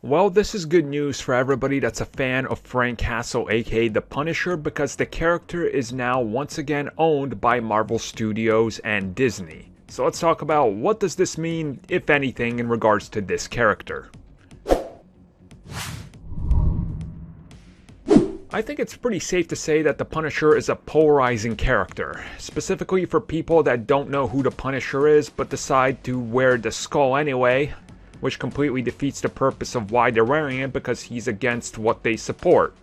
Well, this is good news for everybody that's a fan of Frank Castle, aka The Punisher, because the character is now once again owned by Marvel Studios and Disney. So let's talk about what does this mean, if anything, in regards to this character. I think it's pretty safe to say that the Punisher is a polarizing character, specifically for people that don't know who the Punisher is but decide to wear the skull anyway, which completely defeats the purpose of why they're wearing it because he's against what they support.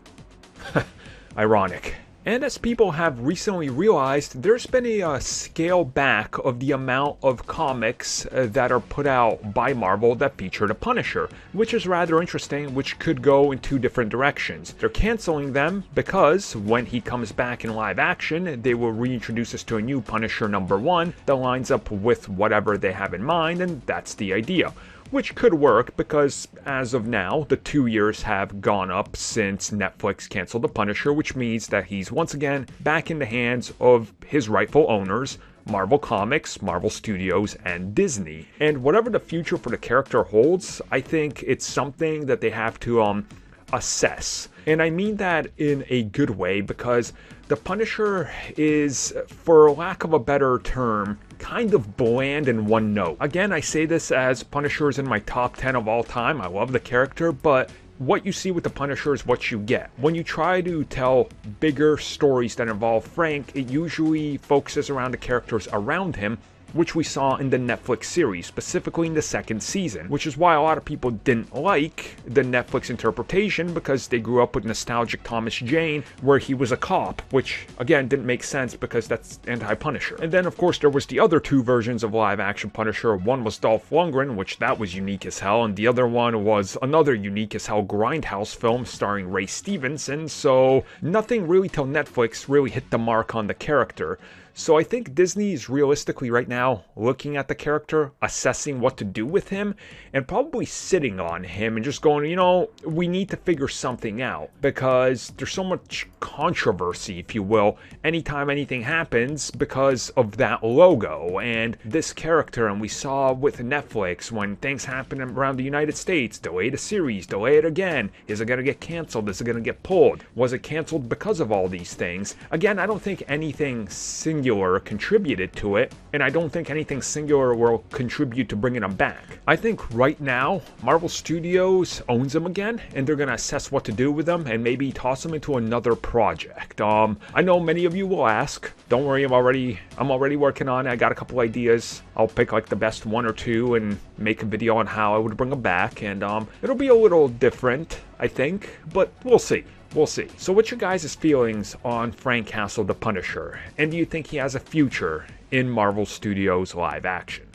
Ironic. And as people have recently realized, there's been a scale back of the amount of comics that are put out by Marvel that feature the Punisher, which is rather interesting, which could go in two different directions. They're canceling them because when he comes back in live action, they will reintroduce us to a new Punisher #1 that lines up with whatever they have in mind, and that's the idea. Which could work because, as of now, the 2 years have gone up since Netflix canceled The Punisher, which means that he's once again back in the hands of his rightful owners, Marvel Comics, Marvel Studios, and Disney. And whatever the future for the character holds, I think it's something that they have to assess. And I mean that in a good way because the Punisher is, for lack of a better term, kind of bland in one note. Again, I say this as Punisher is in my top 10 of all time. I love the character, but what you see with the Punisher is what you get. When you try to tell bigger stories that involve Frank, it usually focuses around the characters around him, which we saw in the Netflix series, specifically in the second season, which is why a lot of people didn't like the Netflix interpretation because they grew up with nostalgic Thomas Jane, where he was a cop, which again didn't make sense because that's anti-Punisher. And then of course there was the other two versions of live-action Punisher. One was Dolph Lundgren, which that was unique as hell, and the other one was another unique as hell Grindhouse film starring Ray Stevenson, so nothing really till Netflix really hit the mark on the character. So I think Disney is realistically right now looking at the character, assessing what to do with him, and probably sitting on him and just going, we need to figure something out because there's so much controversy, if you will, anytime anything happens because of that logo and this character. And we saw with Netflix when things happen around the United States, delay the series, delay it again. Is it going to get canceled? Is it going to get pulled? Was it canceled because of all these things? Again, I don't think anything singular contributed to it, and I don't think anything singular will contribute to bringing them back. I think right now Marvel Studios owns them again, and they're going to assess what to do with them and maybe toss them into another project. I know many of you will ask. Don't worry, I'm already working on it. I got a couple ideas. I'll pick like the best one or two and make a video on how I would bring them back, and it'll be a little different, I think, but we'll see. We'll see. So what's your guys' feelings on Frank Castle the Punisher? And do you think he has a future in Marvel Studios live action?